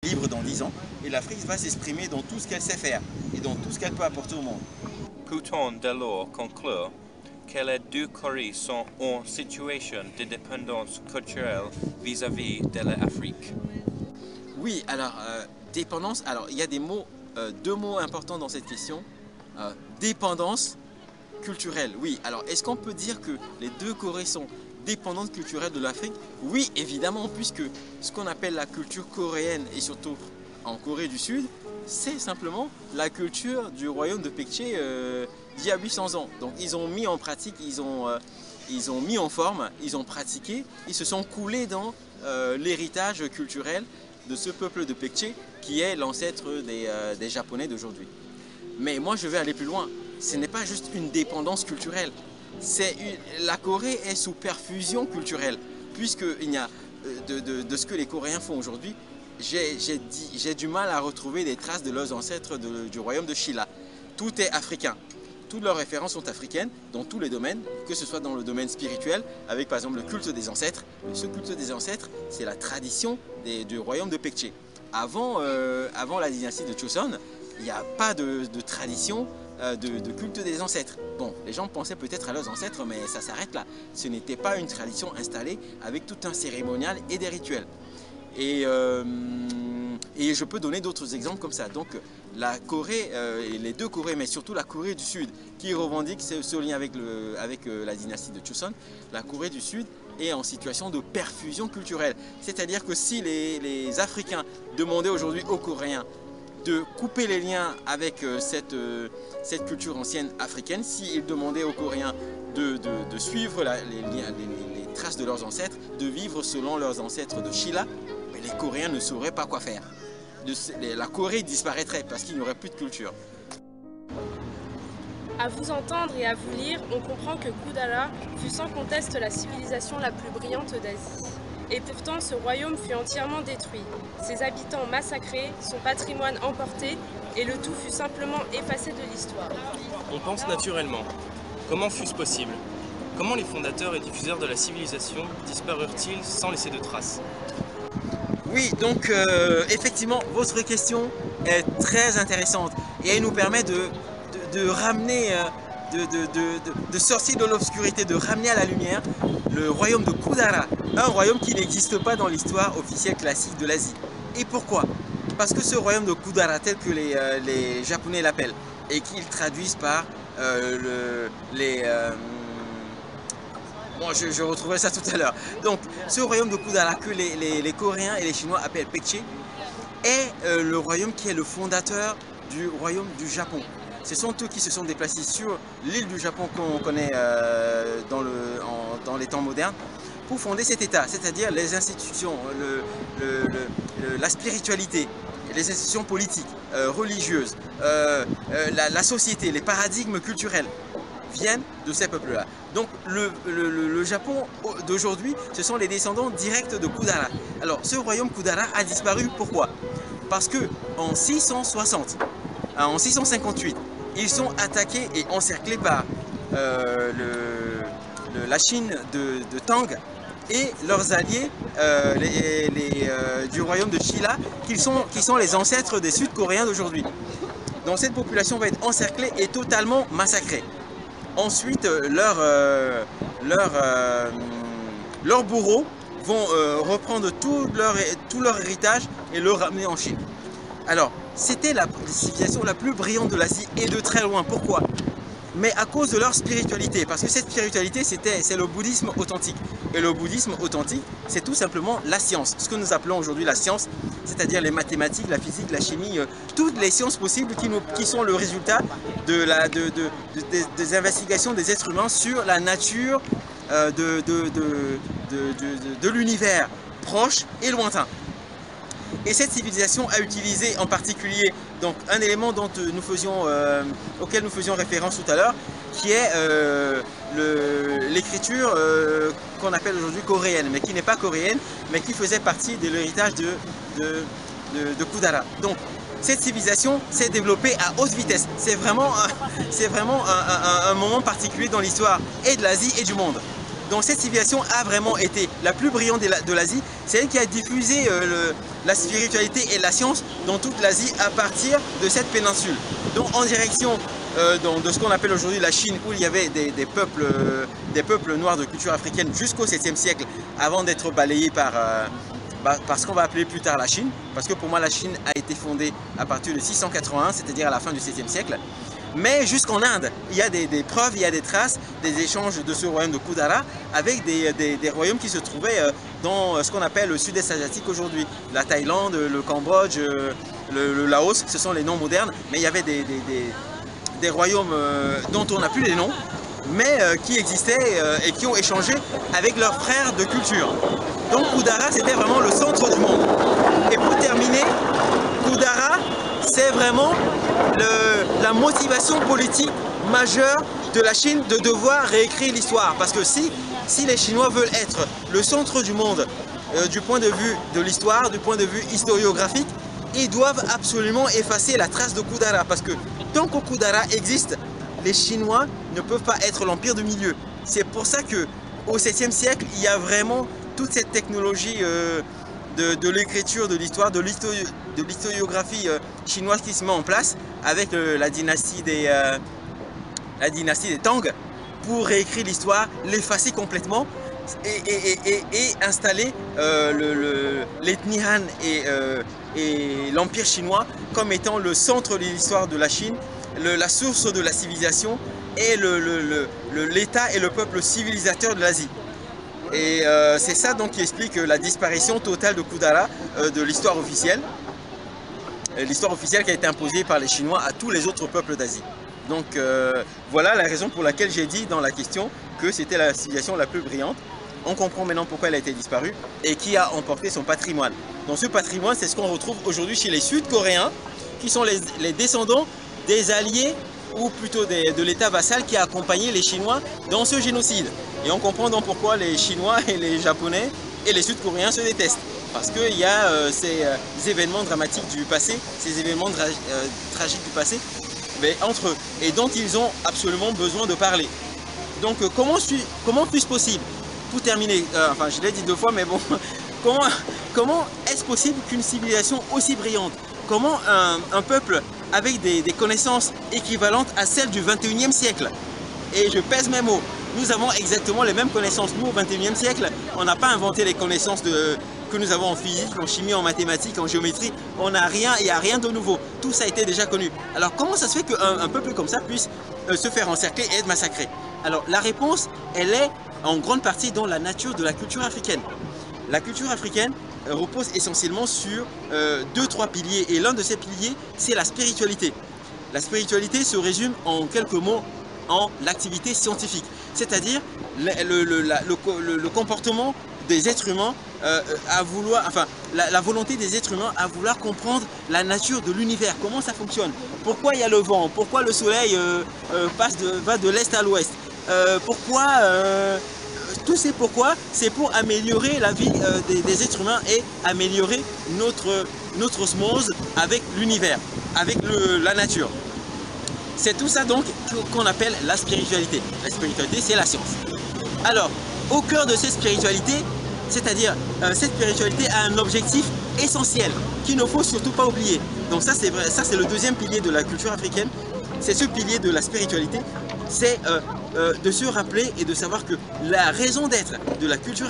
libre dans 10 ans et l'Afrique va s'exprimer dans tout ce qu'elle sait faire et dans tout ce qu'elle peut apporter au monde. Peut-on dès lors conclure que les deux Corées sont en situation de dépendance culturelle vis-à-vis de l'Afrique? Oui, alors, dépendance, alors il y a des mots, deux mots importants dans cette question. Dépendance culturelle, oui. Alors, est-ce qu'on peut dire que les deux Corées sont dépendantes culturelles de l'Afrique? Oui, évidemment, puisque ce qu'on appelle la culture coréenne, et surtout en Corée du Sud, c'est simplement la culture du royaume de Paekche d'il y a 800 ans. Donc, ils ont mis en pratique, ils ont mis en forme, ils ont pratiqué, ils se sont coulés dans l'héritage culturel de ce peuple de Paekche qui est l'ancêtre des Japonais d'aujourd'hui. Mais moi je vais aller plus loin, ce n'est pas juste une dépendance culturelle, la Corée est sous perfusion culturelle, puisqu'il y a de ce que les Coréens font aujourd'hui, j'ai du mal à retrouver des traces de leurs ancêtres du royaume de Shilla. Tout est africain. Toutes leurs références sont africaines dans tous les domaines, que ce soit dans le domaine spirituel, avec par exemple le culte des ancêtres. Ce culte des ancêtres, c'est la tradition du royaume de Paekche. Avant la dynastie de Joseon, il n'y a pas de tradition de culte des ancêtres. Bon, les gens pensaient peut-être à leurs ancêtres, mais ça s'arrête là. Ce n'était pas une tradition installée avec tout un cérémonial et des rituels. Et je peux donner d'autres exemples comme ça. Donc la Corée, les deux Corées, mais surtout la Corée du Sud, qui revendique ce lien avec la dynastie de Joseon, la Corée du Sud est en situation de perfusion culturelle. C'est-à-dire que si les Africains demandaient aujourd'hui aux Coréens de couper les liens avec cette culture ancienne africaine, s'ils demandaient aux Coréens de suivre les traces de leurs ancêtres, de vivre selon leurs ancêtres de Shilla, les Coréens ne sauraient pas quoi faire. La Corée disparaîtrait parce qu'il n'y aurait plus de culture. À vous entendre et à vous lire, on comprend que Kudara fut sans conteste la civilisation la plus brillante d'Asie. Et pourtant, ce royaume fut entièrement détruit, ses habitants massacrés, son patrimoine emporté, et le tout fut simplement effacé de l'histoire. On pense naturellement. Comment fut-ce possible? Comment les fondateurs et diffuseurs de la civilisation disparurent-ils sans laisser de traces? Oui, donc effectivement, votre question est très intéressante et elle nous permet de ramener, de sortir de l'obscurité, de ramener à la lumière le royaume de Kudara, un royaume qui n'existe pas dans l'histoire officielle classique de l'Asie. Et pourquoi? Parce que ce royaume de Kudara, tel que les Japonais l'appellent, et qu'ils traduisent par bon, je retrouverai ça tout à l'heure. Donc, ce royaume de Kudara que les Coréens et les Chinois appellent Paekche est le royaume qui est le fondateur du royaume du Japon. Ce sont eux qui se sont déplacés sur l'île du Japon qu'on connaît dans les temps modernes pour fonder cet État, c'est-à-dire les institutions, la spiritualité, les institutions politiques, religieuses, la société, les paradigmes culturels viennent de ces peuples-là. Donc le Japon d'aujourd'hui, ce sont les descendants directs de Kudara. Alors ce royaume Kudara a disparu, pourquoi? Parce que en 660, en 658, ils sont attaqués et encerclés par la Chine de Tang et leurs alliés du royaume de Shilla, qui sont les ancêtres des Sud-Coréens d'aujourd'hui. Donc cette population va être encerclée et totalement massacrée. Ensuite, leurs bourreaux vont reprendre tout leur héritage et le ramener en Chine. Alors, c'était la civilisation la plus brillante de l'Asie et de très loin. Pourquoi? Mais à cause de leur spiritualité, parce que cette spiritualité, c'est le bouddhisme authentique. Et le bouddhisme authentique, c'est tout simplement la science, ce que nous appelons aujourd'hui la science, c'est-à-dire les mathématiques, la physique, la chimie, toutes les sciences possibles qui sont le résultat des investigations des êtres humains sur la nature de l'univers proche et lointain. Et cette civilisation a utilisé en particulier donc, un élément auquel nous faisions référence tout à l'heure, qui est l'écriture qu'on appelle aujourd'hui coréenne, mais qui n'est pas coréenne, mais qui faisait partie de l'héritage de Kudara. Donc cette civilisation s'est développée à haute vitesse. C'est vraiment un moment particulier dans l'histoire et de l'Asie et du monde. Donc cette civilisation a vraiment été la plus brillante de l'Asie. C'est elle qui a diffusé la spiritualité et la science dans toute l'Asie à partir de cette péninsule. Donc en direction de ce qu'on appelle aujourd'hui la Chine, où il y avait des peuples noirs de culture africaine jusqu'au 7e siècle, avant d'être balayés par ce qu'on va appeler plus tard la Chine, parce que pour moi la Chine a été fondée à partir de 681, c'est-à-dire à la fin du 7e siècle. Mais jusqu'en Inde, il y a des preuves, il y a des traces, des échanges de ce royaume de Kudara avec des royaumes qui se trouvaient dans ce qu'on appelle le sud-est asiatique aujourd'hui. La Thaïlande, le Cambodge, le Laos, ce sont les noms modernes, mais il y avait des royaumes dont on n'a plus les noms, mais qui existaient et qui ont échangé avec leurs frères de culture. Donc Kudara, c'était vraiment le centre du monde. Et pour terminer, Kudara, c'est vraiment la motivation politique majeure de la Chine de devoir réécrire l'histoire. Parce que si les Chinois veulent être le centre du monde du point de vue de l'histoire, du point de vue historiographique, ils doivent absolument effacer la trace de Kudara. Parce que tant que Kudara existe, les Chinois ne peuvent pas être l'empire du milieu. C'est pour ça qu'au 7e siècle, il y a vraiment toute cette technologie de l'écriture, de l'histoire, de l'historiographie chinoise qui se met en place avec la dynastie des Tang pour réécrire l'histoire, l'effacer complètement et installer l'ethnie Han et l'empire chinois comme étant le centre de l'histoire de la Chine, la source de la civilisation et l'État et le peuple civilisateur de l'Asie. Et c'est ça donc qui explique la disparition totale de Kudara de l'histoire officielle. L'histoire officielle qui a été imposée par les Chinois à tous les autres peuples d'Asie. Donc voilà la raison pour laquelle j'ai dit dans la question que c'était la civilisation la plus brillante. On comprend maintenant pourquoi elle a été disparue et qui a emporté son patrimoine. Donc ce patrimoine, c'est ce qu'on retrouve aujourd'hui chez les Sud-Coréens, qui sont les descendants des alliés ou plutôt de l'État vassal qui a accompagné les Chinois dans ce génocide. Et on comprend donc pourquoi les Chinois et les Japonais et les Sud-Coréens se détestent. Parce qu'il y a ces événements dramatiques du passé, ces événements tragiques du passé entre eux et dont ils ont absolument besoin de parler. Donc comment est-ce possible, pour terminer, enfin je l'ai dit 2 fois mais bon, comment est-ce possible qu'une civilisation aussi brillante, comment un peuple avec des connaissances équivalentes à celles du 21e siècle, et je pèse mes mots, nous avons exactement les mêmes connaissances, nous au 21e siècle, on n'a pas inventé les connaissances que nous avons en physique, en chimie, en mathématiques, en géométrie, on n'a rien, il n'y a rien de nouveau, tout ça a été déjà connu. Alors comment ça se fait qu'un peuple comme ça puisse se faire encercler et être massacré? Alors la réponse, elle est en grande partie dans la nature de la culture africaine. La culture africaine repose essentiellement sur 2-3 piliers, et l'un de ces piliers, c'est la spiritualité. La spiritualité se résume en quelques mots en l'activité scientifique, c'est-à-dire le comportement des êtres humains à vouloir, enfin la volonté des êtres humains à vouloir comprendre la nature de l'univers, comment ça fonctionne, pourquoi il y a le vent, pourquoi le soleil va de l'est à l'ouest, pourquoi tous ces pourquoi, c'est pour améliorer la vie des êtres humains et améliorer notre osmose avec l'univers, avec la nature. C'est tout ça donc qu'on appelle la spiritualité. La spiritualité, c'est la science. Alors, au cœur de cette spiritualité, c'est-à-dire cette spiritualité a un objectif essentiel qu'il ne faut surtout pas oublier. Donc ça c'est vrai, ça c'est le deuxième pilier de la culture africaine, c'est ce pilier de la spiritualité, c'est de se rappeler et de savoir que la raison d'être de la culture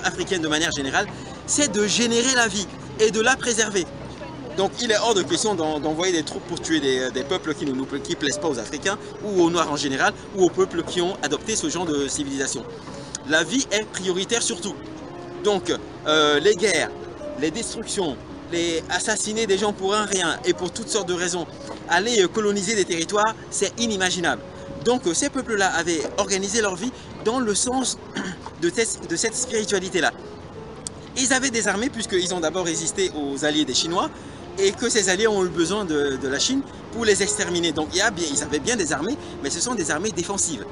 africaine de manière générale, c'est de générer la vie et de la préserver. Donc il est hors de question d'envoyer des troupes pour tuer des peuples qui ne plaisent pas aux Africains ou aux Noirs en général ou aux peuples qui ont adopté ce genre de civilisation. La vie est prioritaire surtout. Donc les guerres, les destructions, assassiner des gens pour un rien et pour toutes sortes de raisons, aller coloniser des territoires, c'est inimaginable. Donc ces peuples-là avaient organisé leur vie dans le sens de cette spiritualité-là. Ils avaient des armées puisqu'ils ont d'abord résisté aux alliés des Chinois et que ces alliés ont eu besoin de la Chine pour les exterminer. Donc ils avaient bien des armées, mais ce sont des armées défensives.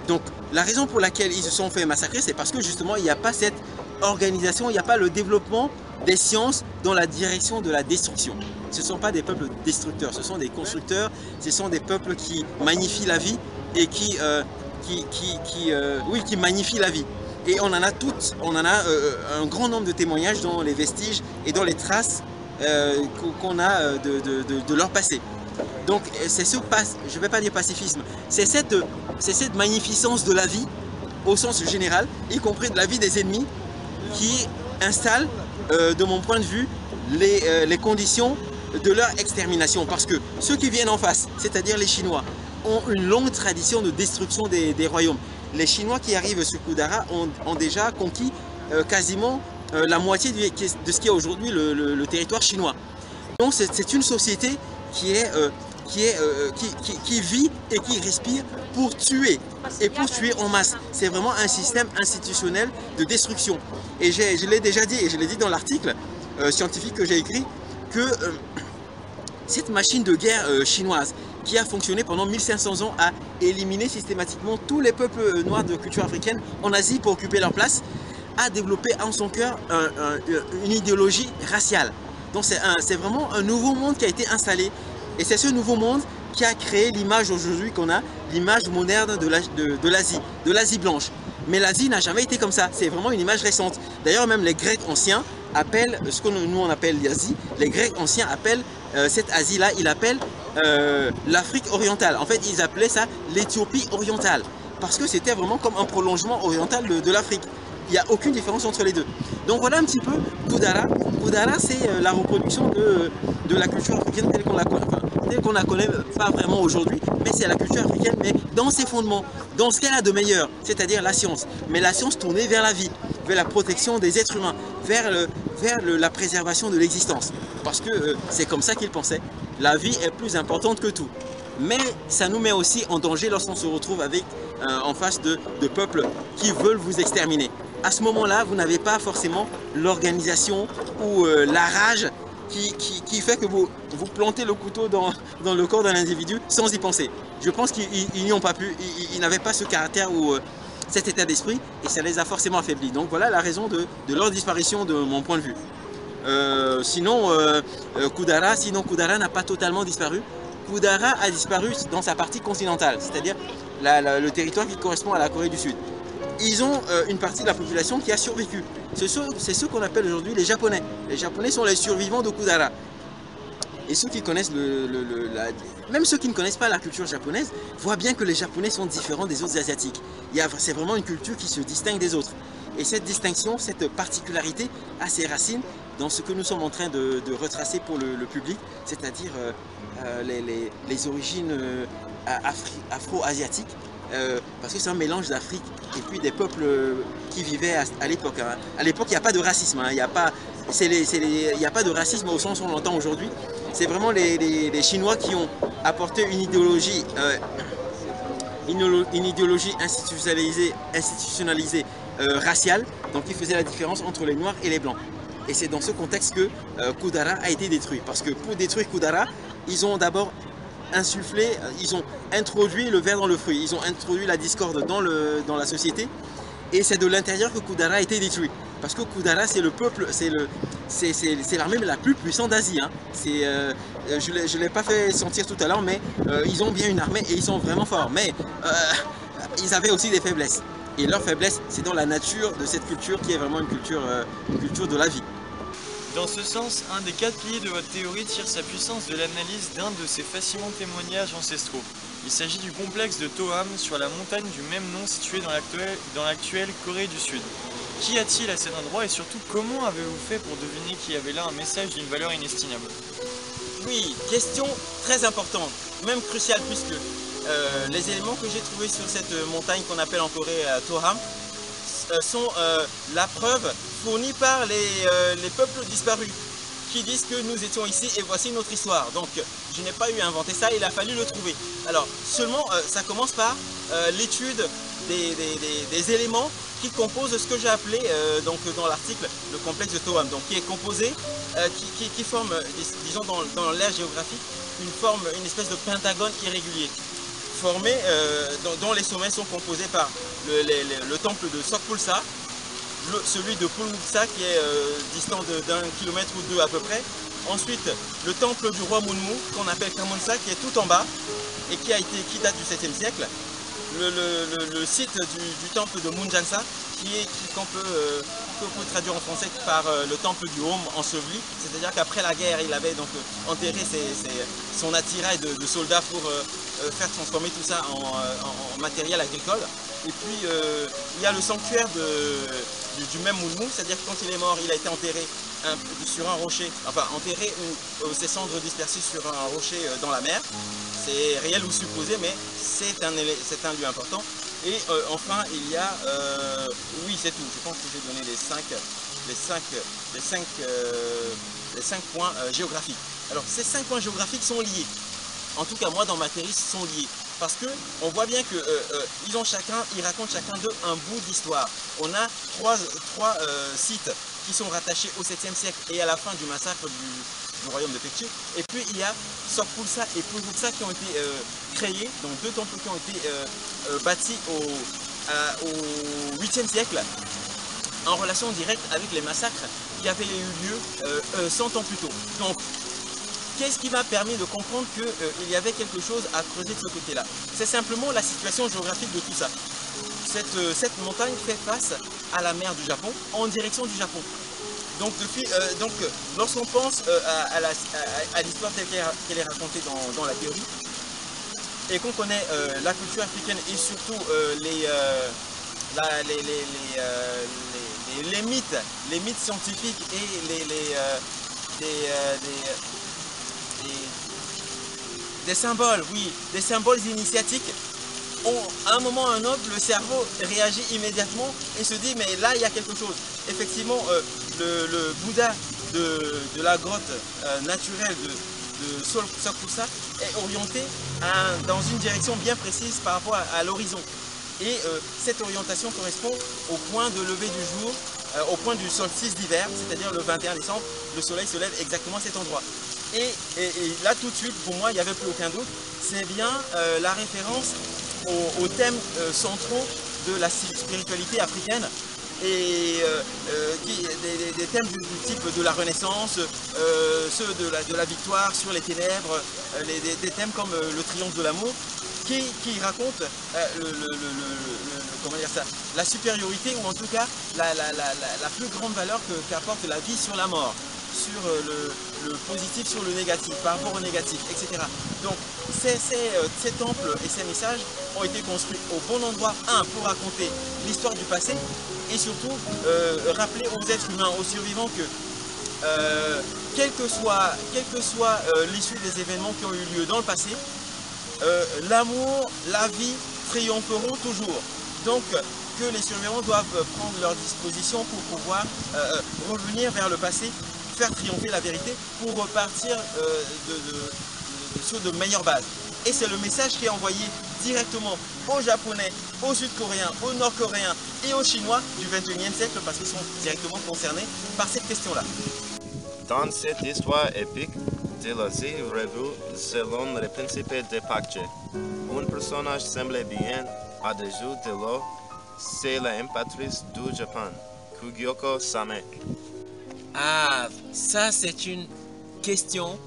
Donc la raison pour laquelle ils se sont fait massacrer, c'est parce que justement il n'y a pas cette organisation, il n'y a pas le développement des sciences dans la direction de la destruction. Ce ne sont pas des peuples destructeurs, ce sont des constructeurs, ce sont des peuples qui magnifient la vie et qui magnifient la vie. Et on en a toutes, un grand nombre de témoignages dans les vestiges et dans les traces qu'on a de leur passé. Donc c'est ce, je ne vais pas dire pacifisme, c'est cette magnificence de la vie au sens général, y compris de la vie des ennemis, qui installe, de mon point de vue, les conditions de leur extermination. Parce que ceux qui viennent en face, c'est-à-dire les Chinois, ont une longue tradition de destruction des royaumes. Les Chinois qui arrivent sur Kudara ont déjà conquis quasiment la moitié de ce qui est aujourd'hui le territoire chinois. Donc c'est une société qui vit et qui respire pour tuer, et pour tuer en masse. C'est vraiment un système institutionnel de destruction. Et je l'ai déjà dit, et je l'ai dit dans l'article scientifique que j'ai écrit, que cette machine de guerre chinoise qui a fonctionné pendant 1500 ans a éliminé systématiquement tous les peuples noirs de culture africaine en Asie pour occuper leur place, a développé en son cœur une idéologie raciale. Donc c'est vraiment un nouveau monde qui a été installé. Et c'est ce nouveau monde qui a créé l'image aujourd'hui qu'on a, l'image moderne de l'Asie blanche. Mais l'Asie n'a jamais été comme ça, c'est vraiment une image récente. D'ailleurs même les Grecs anciens appellent, ce que nous on appelle l'Asie, les Grecs anciens appellent cette Asie-là, ils appellent l'Afrique orientale. En fait ils appelaient ça l'Éthiopie orientale, parce que c'était vraiment comme un prolongement oriental de l'Afrique. Il n'y a aucune différence entre les deux. Donc voilà un petit peu Kudara. Kudara, c'est la reproduction de la culture africaine telle qu'on la connaît. Enfin, telle qu'on la connaît pas vraiment aujourd'hui, mais c'est la culture africaine, mais dans ses fondements, dans ce qu'elle a de meilleur, c'est-à-dire la science. Mais la science tournée vers la vie, vers la protection des êtres humains, vers la préservation de l'existence. Parce que c'est comme ça qu'ils pensaient. La vie est plus importante que tout. Mais ça nous met aussi en danger lorsqu'on se retrouve en face de peuples qui veulent vous exterminer. À ce moment-là, vous n'avez pas forcément l'organisation ou la rage qui fait que vous plantez le couteau dans le corps d'un individu sans y penser. Je pense qu'ils n'y ont pas pu, ils n'avaient pas ce caractère ou cet état d'esprit, et ça les a forcément affaiblis. Donc voilà la raison de leur disparition de mon point de vue. Sinon, Kudara n'a pas totalement disparu. Kudara a disparu dans sa partie continentale, c'est-à-dire le territoire qui correspond à la Corée du Sud. Ils ont une partie de la population qui a survécu. C'est ceux qu'on appelle aujourd'hui les Japonais. Les Japonais sont les survivants de Kudara. Et ceux qui connaissent même ceux qui ne connaissent pas la culture japonaise voient bien que les Japonais sont différents des autres Asiatiques. C'est vraiment une culture qui se distingue des autres. Et cette distinction, cette particularité a ses racines dans ce que nous sommes en train de retracer pour le public, c'est-à-dire les origines afro-asiatiques, parce que c'est un mélange d'Afrique et puis des peuples qui vivaient à l'époque. Hein. À l'époque, il n'y a pas de racisme, hein. Il n'y a pas de racisme au sens où on l'entend aujourd'hui. C'est vraiment les Chinois qui ont apporté une idéologie institutionnalisée raciale, donc qui faisait la différence entre les Noirs et les Blancs. Et c'est dans ce contexte que Kudara a été détruit. Parce que pour détruire Kudara, ils ont d'abord ils ont introduit le ver dans le fruit, ils ont introduit la discorde dans la société, et c'est de l'intérieur que Kudara a été détruit. Parce que Kudara, c'est le peuple, c'est l'armée la plus puissante d'Asie. Hein. Je ne l'ai pas fait sentir tout à l'heure, mais ils ont bien une armée et ils sont vraiment forts. Mais ils avaient aussi des faiblesses. Et leur faiblesse, c'est dans la nature de cette culture qui est vraiment une culture de la vie. Dans ce sens, un des 4 piliers de votre théorie tire sa puissance de l'analyse d'un de ces fascinants témoignages ancestraux. Il s'agit du complexe de Toham sur la montagne du même nom située dans l'actuelle Corée du Sud. Qu'y a-t-il à cet endroit et surtout comment avez-vous fait pour deviner qu'il y avait là un message d'une valeur inestimable? Oui, question très importante, même cruciale, puisque les éléments que j'ai trouvés sur cette montagne qu'on appelle en Corée Toham sont la preuve fournie par les peuples disparus qui disent que nous étions ici et voici notre histoire. Donc je n'ai pas eu à inventer ça, il a fallu le trouver. Alors seulement ça commence par l'étude des éléments qui composent ce que j'ai appelé donc dans l'article le complexe de Toham, donc qui est composé, qui forme, disons dans l'ère géographique, une espèce de pentagone irrégulier formé, dont les sommets sont composés par le temple de Sokpulsa, celui de Pulsa qui est distant d'1 kilomètre ou 2 à peu près. Ensuite, le temple du roi Munmu qu'on appelle Kamonsa qui est tout en bas et qui date du 7e siècle. Le site du temple de Munjansa qu'on peut traduire en français par le temple du Home enseveli. C'est-à-dire qu'après la guerre, il avait donc enterré son attirail de soldats pour faire transformer tout ça en matériel agricole. Et puis il y a le sanctuaire du même Moulmou, c'est-à-dire que quand il est mort, il a été enterré sur un rocher, enfin enterré ou ses cendres dispersées sur un rocher dans la mer. C'est réel ou supposé, mais c'est un lieu important. Et enfin, il y a, oui c'est tout, je pense que j'ai donné les cinq points géographiques. Alors ces 5 points géographiques sont liés. En tout cas, moi, dans ma théorie, ils sont liés. Parce que on voit bien que ils racontent chacun d'eux un bout d'histoire. On a trois sites qui sont rattachés au 7e siècle et à la fin du massacre du royaume de Pekche. Et puis il y a Sokpulsa et Pujuksa qui ont été créés, donc 2 temples qui ont été bâtis au 8e siècle en relation directe avec les massacres qui avaient eu lieu 100 ans plus tôt. Donc, qu'est-ce qui m'a permis de comprendre qu'il y avait quelque chose à creuser de ce côté-là? C'est simplement la situation géographique de tout ça. Cette montagne fait face à la mer du Japon, en direction du Japon. Donc, lorsqu'on pense à l'histoire telle qu'elle est racontée dans la théorie, et qu'on connaît la culture africaine et surtout les mythes scientifiques et des symboles, oui, des symboles initiatiques, à un moment ou à un autre, le cerveau réagit immédiatement et se dit mais là il y a quelque chose. Effectivement, le Bouddha de la grotte naturelle de Sokpulsa est orienté dans une direction bien précise par rapport à l'horizon. Et cette orientation correspond au point de lever du jour, au point du solstice d'hiver, c'est-à-dire le 21 décembre, le soleil se lève exactement à cet endroit. Et là tout de suite, pour moi, il n'y avait plus aucun doute, c'est bien la référence aux thèmes centraux de la spiritualité africaine et des thèmes du type de la Renaissance, ceux de la victoire sur les ténèbres, des thèmes comme le triomphe de l'amour, qui racontent comment dire ça, la supériorité ou en tout cas la plus grande valeur qu'apporte la vie sur la mort, sur le positif sur le négatif, par rapport au négatif, etc. Donc ces temples et ces messages ont été construits au bon endroit, pour raconter l'histoire du passé et surtout rappeler aux êtres humains, aux survivants que quelle que soit l'issue des événements qui ont eu lieu dans le passé, l'amour, la vie triompheront toujours. Donc que les survivants doivent prendre leur disposition pour pouvoir revenir vers le passé, faire triompher la vérité pour repartir sur de meilleures bases. Et c'est le message qui est envoyé directement aux Japonais, aux Sud-Coréens, aux Nord-Coréens et aux Chinois du XXIe siècle parce qu'ils sont directement concernés par cette question-là. Dans cette histoire épique de la vie revue selon le principe de Pekche, un personnage semblait bien au-dessus de l'eau, c'est l'impératrice du Japon, Kugyoku Same. Ah, ça c'est une question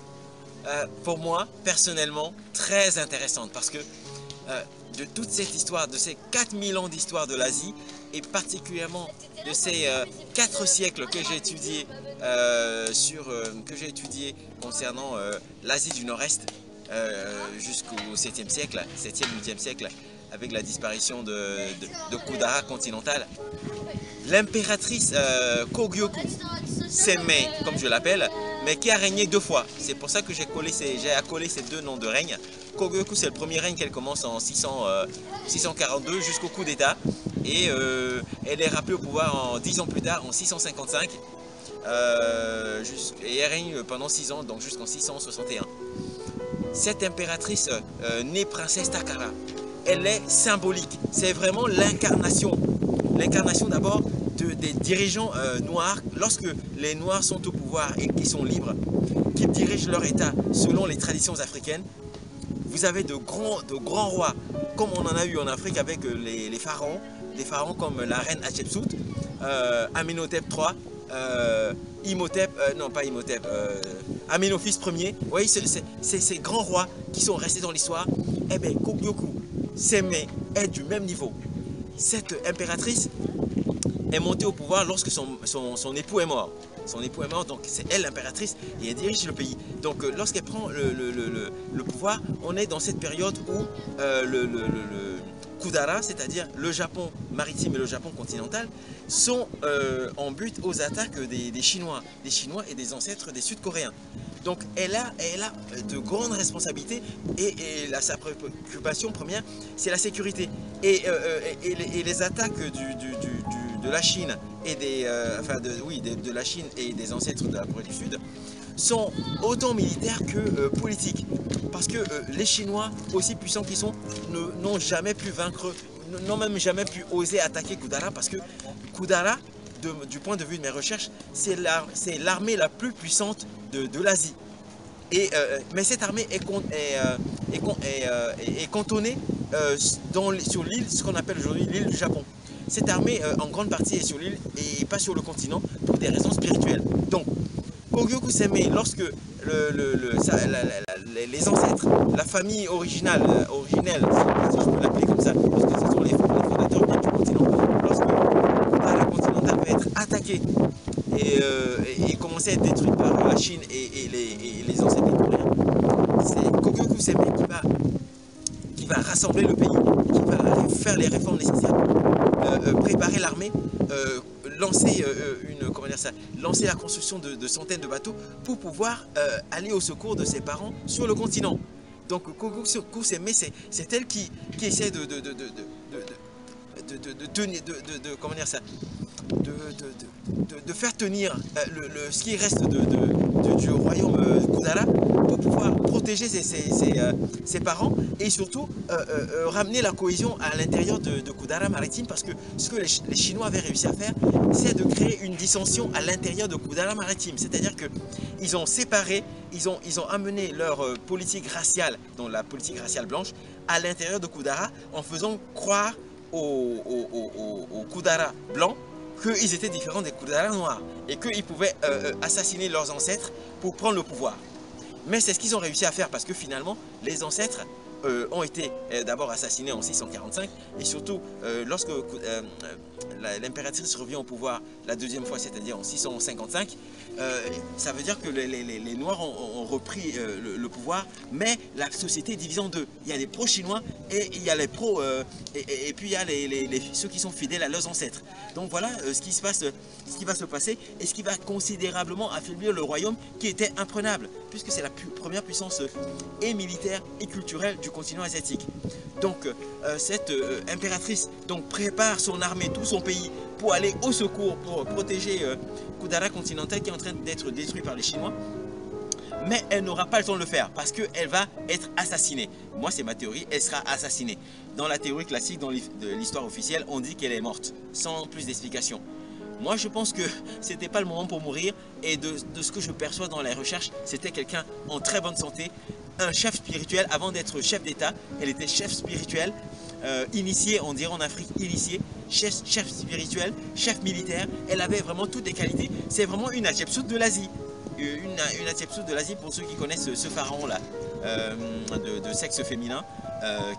pour moi personnellement très intéressante parce que de toute cette histoire, de ces 4000 ans d'histoire de l'Asie et particulièrement de ces 4 siècles que j'ai étudiés concernant l'Asie du Nord-Est jusqu'au 7e siècle, 7e, 8e siècle avec la disparition de Kudara continental, l'impératrice Kogyoku Semmei, comme je l'appelle, mais qui a régné 2 fois. C'est pour ça que j'ai accolé ces 2 noms de règne. Kogyoku, c'est le premier règne qu'elle commence en 642 jusqu'au coup d'État. Et elle est rappelée au pouvoir 10 ans plus tard, en 655. Et elle règne pendant 6 ans, donc jusqu'en 661. Cette impératrice née princesse Takara, elle est symbolique. C'est vraiment l'incarnation. L'incarnation d'abord des dirigeants noirs, lorsque les noirs sont au pouvoir et qu'ils sont libres, qu'ils dirigent leur état selon les traditions africaines. Vous avez de grands rois, comme on en a eu en Afrique avec les pharaons, des pharaons comme la reine Hatshepsut, Amenhotep III, Amenophis Ier. Vous voyez, ces grands rois qui sont restés dans l'histoire. Eh bien, Kogyoku Semmei est du même niveau. Cette impératrice est montée au pouvoir lorsque son époux est mort. Son époux est mort, donc c'est elle l'impératrice et elle dirige le pays. Donc lorsqu'elle prend le pouvoir, on est dans cette période où le Kudara, c'est-à-dire le Japon maritime et le Japon continental, sont en but aux attaques des Chinois et des ancêtres des Sud-Coréens. Donc elle a de grandes responsabilités et sa préoccupation première, c'est la sécurité. Et les attaques de la Chine et de la Chine et des ancêtres de la Corée du Sud sont autant militaires que politiques. Parce que les Chinois, aussi puissants qu'ils sont, n'ont jamais pu vaincre, n'ont même jamais pu oser attaquer Kudara, parce que Kudara, du point de vue de mes recherches, c'est l'armée la plus puissante de l'Asie. Mais cette armée est cantonnée sur l'île, ce qu'on appelle aujourd'hui l'île du Japon. Cette armée, en grande partie, est sur l'île et pas sur le continent pour des raisons spirituelles. Donc, Kogyoku Seme, lorsque les ancêtres, la famille originelle, si je peux l'appeler comme ça, parce que ce sont les fondateurs du continent, lorsque la continentale va être attaquée et commencer à être détruite par la Chine et les ancêtres coréens, c'est Kogyoku Seme qui va rassembler le pays, qui va faire les réformes nécessaires, préparer l'armée, lancer lancer la construction de centaines de bateaux pour pouvoir aller au secours de ses parents sur le continent. Donc Kogyoku Seme, c'est elle qui essaie de faire tenir ce qui reste du royaume Kudara pour pouvoir protéger ses parents et surtout ramener la cohésion à l'intérieur de Kudara maritime, parce que ce que les Chinois avaient réussi à faire, c'est de créer une dissension à l'intérieur de Kudara maritime. C'est-à-dire qu'ils ont séparé, ils ont amené leur politique raciale, donc la politique raciale blanche, à l'intérieur de Kudara en faisant croire aux Kudara blancs qu'ils étaient différents des Kudara noirs et qu'ils pouvaient assassiner leurs ancêtres pour prendre le pouvoir. Mais c'est ce qu'ils ont réussi à faire, parce que finalement les ancêtres ont été d'abord assassinés en 645 et surtout lorsque l'impératrice revient au pouvoir la deuxième fois, c'est-à-dire en 655, ça veut dire que les Noirs ont repris le pouvoir, mais la société est divisée en deux. Il y a les pro-chinois et il y a les pro et puis il y a ceux qui sont fidèles à leurs ancêtres. Donc voilà ce qui va se passer et ce qui va considérablement affaiblir le royaume qui était imprenable, puisque c'est la première puissance et militaire et culturelle du continent asiatique. Donc cette impératrice prépare son armée, tout son pays, pour aller au secours, pour protéger Kudara continental qui est en train d'être détruit par les Chinois. Mais elle n'aura pas le temps de le faire parce qu'elle va être assassinée. Moi, c'est ma théorie, elle sera assassinée. Dans la théorie classique, dans l'histoire officielle, on dit qu'elle est morte, sans plus d'explication. Moi, je pense que c'était pas le moment pour mourir, et de ce que je perçois dans les recherches, c'était quelqu'un en très bonne santé, un chef spirituel. Avant d'être chef d'État, elle était chef spirituel, initié, on dirait en Afrique, initié, chef spirituel, chef militaire. Elle avait vraiment toutes les qualités. C'est vraiment une Hatshepsut de l'Asie. Une Hatshepsut de l'Asie, pour ceux qui connaissent ce pharaon-là, de sexe féminin,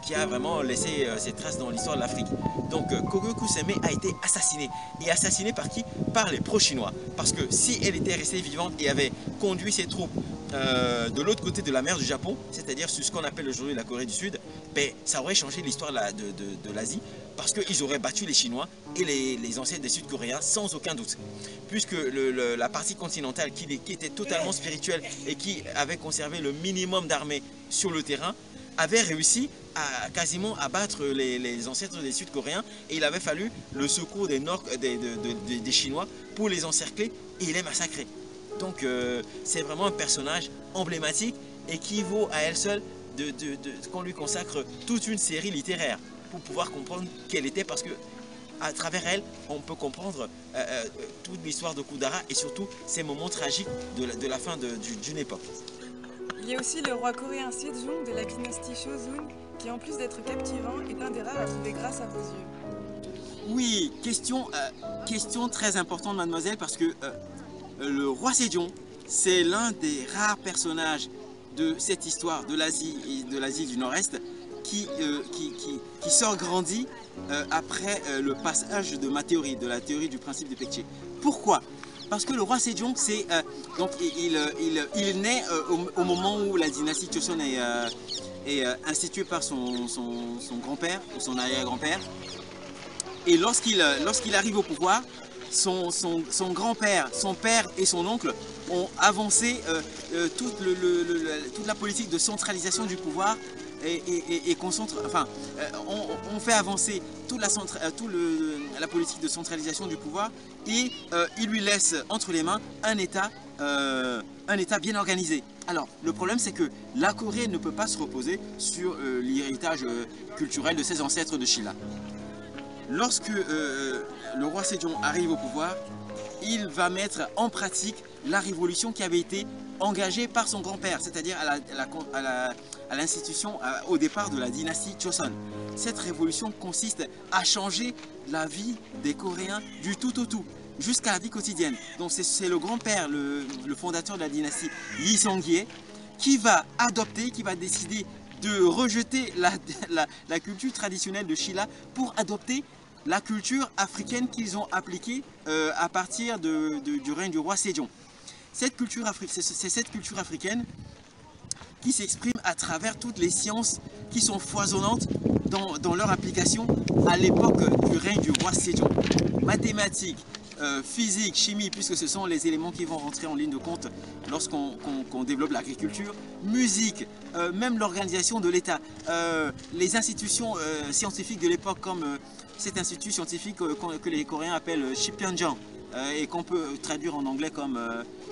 qui a vraiment laissé ses traces dans l'histoire de l'Afrique. Donc Kogyoku Seme a été assassinée. Et assassinée par qui? Par les pro-chinois. Parce que si elle était restée vivante et avait conduit ses troupes de l'autre côté de la mer du Japon, c'est-à-dire sur ce qu'on appelle aujourd'hui la Corée du Sud, ben, ça aurait changé l'histoire de l'Asie, parce qu'ils auraient battu les Chinois et les ancêtres des Sud-Coréens sans aucun doute. Puisque la partie continentale qui était totalement spirituelle et qui avait conservé le minimum d'armée sur le terrain, avait réussi à quasiment abattre les ancêtres des Sud-Coréens, et il avait fallu le secours des Chinois pour les encercler et les massacrer. Donc c'est vraiment un personnage emblématique et qui vaut à elle seule qu'on lui consacre toute une série littéraire pour pouvoir comprendre qui elle était, parce que à travers elle, on peut comprendre toute l'histoire de Kudara et surtout ces moments tragiques de la fin d'une époque. Il y a aussi le roi coréen Sejong de la dynastie Joseon, qui en plus d'être captivant est un des rares à trouver grâce à vos yeux. Oui, question très importante, mademoiselle, parce que le roi Sejong, c'est l'un des rares personnages de cette histoire de l'Asie et de l'Asie du Nord-Est qui sort grandi après le passage de ma théorie, de la théorie du principe de Pekche. Pourquoi? Parce que le roi Sejong, donc il naît au moment où la dynastie Joseon est instituée par son grand-père ou son arrière-grand-père. Et lorsqu'il arrive au pouvoir, son grand-père, son père et son oncle ont avancé toute la politique de centralisation du pouvoir et on fait avancer toute la politique de centralisation du pouvoir et il lui laisse entre les mains un État bien organisé. Alors, le problème, c'est que la Corée ne peut pas se reposer sur l'héritage culturel de ses ancêtres de Shilla. Lorsque le roi Sejong arrive au pouvoir, il va mettre en pratique la révolution qui avait été engagée par son grand-père, c'est-à-dire à l'institution au départ de la dynastie Joseon. Cette révolution consiste à changer la vie des Coréens du tout au tout, jusqu'à la vie quotidienne. Donc c'est le grand-père, le fondateur de la dynastie Lee Seong-hye, qui va décider de rejeter la culture traditionnelle de Shilla pour adopter la culture africaine qu'ils ont appliquée à partir du règne du roi Sejong. C'est cette culture africaine qui s'exprime à travers toutes les sciences qui sont foisonnantes dans leur application à l'époque du règne du roi Sejong. Mathématiques, physique, chimie, puisque ce sont les éléments qui vont rentrer en ligne de compte lorsqu'on développe l'agriculture, musique, même l'organisation de l'État, les institutions scientifiques de l'époque comme cet institut scientifique que les Coréens appellent Shipyeonjang et qu'on peut traduire en anglais comme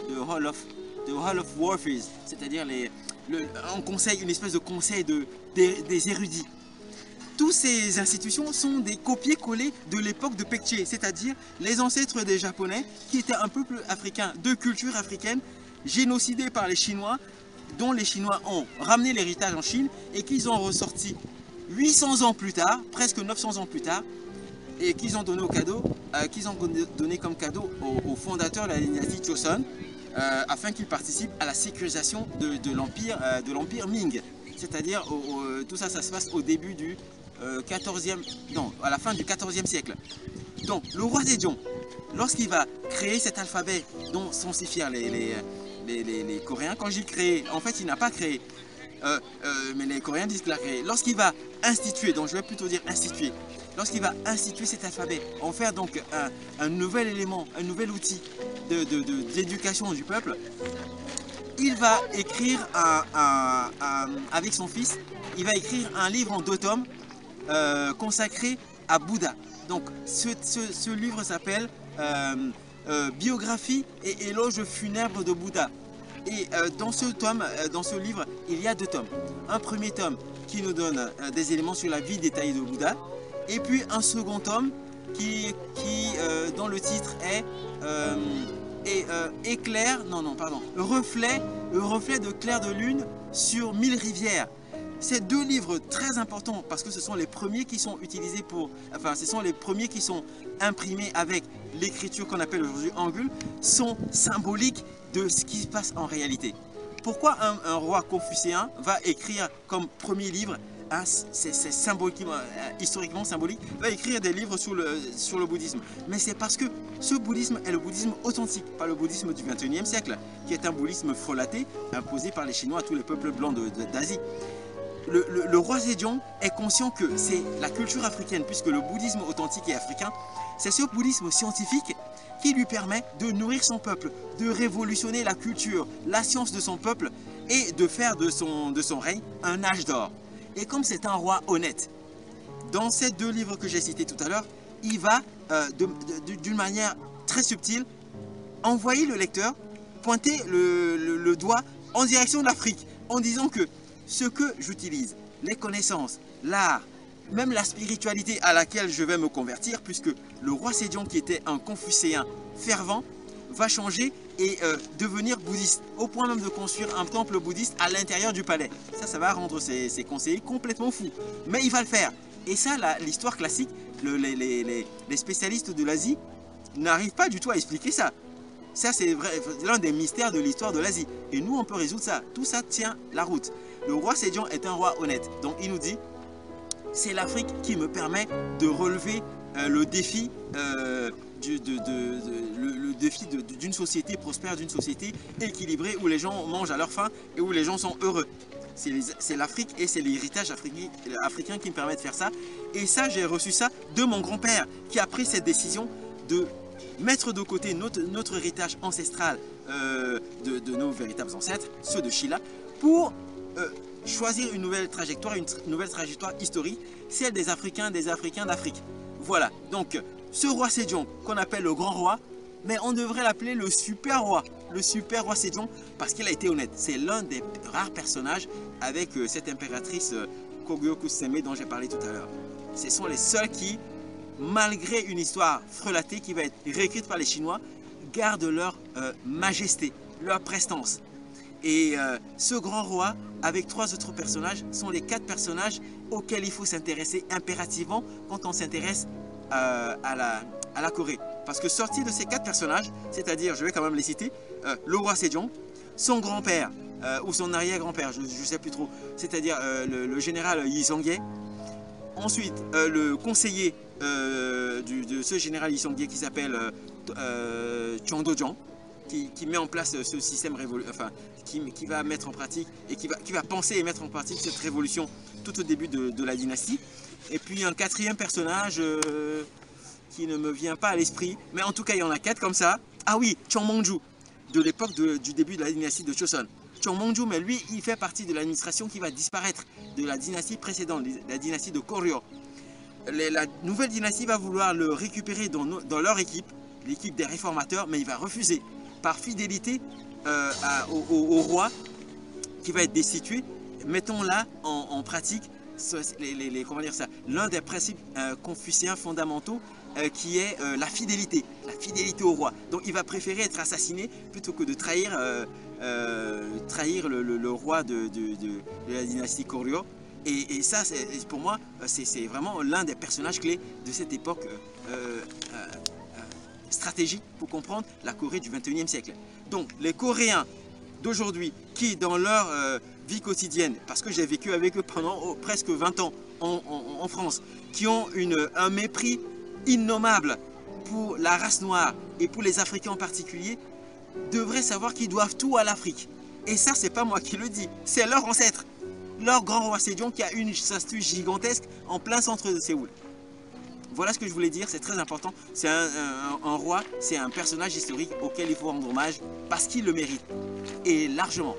the Hall of Warfare, c'est-à-dire une espèce de conseil des érudits. Toutes ces institutions sont des copier-coller de l'époque de Pekche, c'est-à-dire les ancêtres des Japonais qui étaient un peuple africain de culture africaine, génocidés par les Chinois, dont les Chinois ont ramené l'héritage en Chine et qu'ils ont ressorti 800 ans plus tard, presque 900 ans plus tard, et qu'ils ont donné comme cadeau aux fondateurs de la dynastie Joseon afin qu'ils participent à la sécurisation de l'empire Ming. C'est-à-dire, tout ça, ça se passe au début à la fin du 14e siècle. Donc, le roi Sejong, lorsqu'il va créer cet alphabet dont sont si fiers les Coréens, quand j'ai créé, en fait, il n'a pas créé, mais les Coréens disent qu'il a créé. Lorsqu'il va instituer, donc je vais plutôt dire instituer, lorsqu'il va instituer cet alphabet, en faire donc un nouvel élément, un nouvel outil d'éducation du peuple, il va écrire avec son fils, il va écrire un livre en 2 tomes consacré à Bouddha. Donc ce livre s'appelle Biographie et éloge funèbre de Bouddha. Et dans ce livre, il y a 2 tomes. Un premier tome qui nous donne des éléments sur la vie détaillée de Bouddha. Et puis un second tome dont le titre est reflet de clair de lune sur 1000 rivières. Ces 2 livres très importants parce que ce sont les premiers qui sont utilisés ce sont les premiers qui sont imprimés avec l'écriture qu'on appelle aujourd'hui Hangul, sont symboliques de ce qui se passe en réalité. Pourquoi un roi confucéen va écrire comme premier livre, c'est historiquement symbolique, va écrire des livres sur le bouddhisme? Mais c'est parce que ce bouddhisme est le bouddhisme authentique, pas le bouddhisme du XXIe siècle, qui est un bouddhisme frelaté, imposé par les Chinois à tous les peuples blancs d'Asie. Le roi Sejong est conscient que c'est la culture africaine, puisque le bouddhisme authentique et africain, c'est ce bouddhisme scientifique qui lui permet de nourrir son peuple, de révolutionner la culture, la science de son peuple et de faire de son règne un âge d'or. Et comme c'est un roi honnête, dans ces 2 livres que j'ai cités tout à l'heure, il va d'une manière très subtile envoyer le lecteur pointer le doigt en direction de l'Afrique en disant que ce que j'utilise, les connaissances, l'art, même la spiritualité à laquelle je vais me convertir, puisque le roi Sejong, qui était un confucéen fervent, va changer et devenir bouddhiste, au point même de construire un temple bouddhiste à l'intérieur du palais. Ça va rendre ses conseillers complètement fous, mais il va le faire. Et ça, l'histoire classique, les spécialistes de l'Asie n'arrivent pas du tout à expliquer ça. Ça, c'est l'un des mystères de l'histoire de l'Asie. Et nous, on peut résoudre ça. Tout ça tient la route. Le roi Sejong est un roi honnête. Donc, il nous dit, c'est l'Afrique qui me permet de relever le défi d'une société prospère, d'une société équilibrée où les gens mangent à leur faim et où les gens sont heureux. C'est l'Afrique et c'est l'héritage africain qui me permet de faire ça. Et ça, j'ai reçu ça de mon grand-père qui a pris cette décision de mettre de côté notre héritage ancestral de nos véritables ancêtres, ceux de Chila, pour choisir une nouvelle trajectoire historique, celle des Africains d'Afrique. Voilà, donc ce roi Sédhion qu'on appelle le grand roi, mais on devrait l'appeler le super roi Sédhion parce qu'il a été honnête. C'est l'un des rares personnages avec cette impératrice Kogyo Seme dont j'ai parlé tout à l'heure. Ce sont les seuls qui, malgré une histoire frelatée qui va être réécrite par les Chinois, gardent leur majesté, leur prestance. Et ce grand roi, avec 3 autres personnages, sont les 4 personnages auxquels il faut s'intéresser impérativement quand on s'intéresse à la Corée. Parce que sorti de ces 4 personnages, c'est-à-dire, je vais quand même les citer, le roi Sédhion, son grand-père, ou son arrière-grand-père, je ne sais plus trop, c'est-à-dire le général Yi Songye, ensuite le conseiller de ce général Yi Songye qui s'appelle Chang Do-jang, qui met en place ce système qui va mettre en pratique et qui va penser et mettre en pratique cette révolution tout au début de la dynastie. Et puis un 4e personnage qui ne me vient pas à l'esprit, mais en tout cas il y en a 4 comme ça. Ah oui, Chang Mongju, de l'époque du début de la dynastie de Joseon. Chang Mongju, mais lui il fait partie de l'administration qui va disparaître de la dynastie précédente, la dynastie de Koryo. La nouvelle dynastie va vouloir le récupérer dans leur équipe, l'équipe des réformateurs, mais il va refuser par fidélité au roi qui va être destitué. Mettons là en pratique l'un des principes confucéens fondamentaux qui est la fidélité au roi. Donc il va préférer être assassiné plutôt que de trahir le roi de la dynastie Koryo. Et ça, pour moi, c'est vraiment l'un des personnages clés de cette époque stratégique pour comprendre la Corée du 21e siècle. Donc les Coréens d'aujourd'hui qui dans leur vie quotidienne, parce que j'ai vécu avec eux pendant presque 20 ans en France, qui ont un mépris innommable pour la race noire et pour les Africains en particulier, devraient savoir qu'ils doivent tout à l'Afrique. Et ça, c'est pas moi qui le dis, c'est leur ancêtre, leur grand roi Sédhion qui a une statue gigantesque en plein centre de Séoul. Voilà ce que je voulais dire, c'est très important. C'est un roi, c'est un personnage historique auquel il faut rendre hommage parce qu'il le mérite, et largement.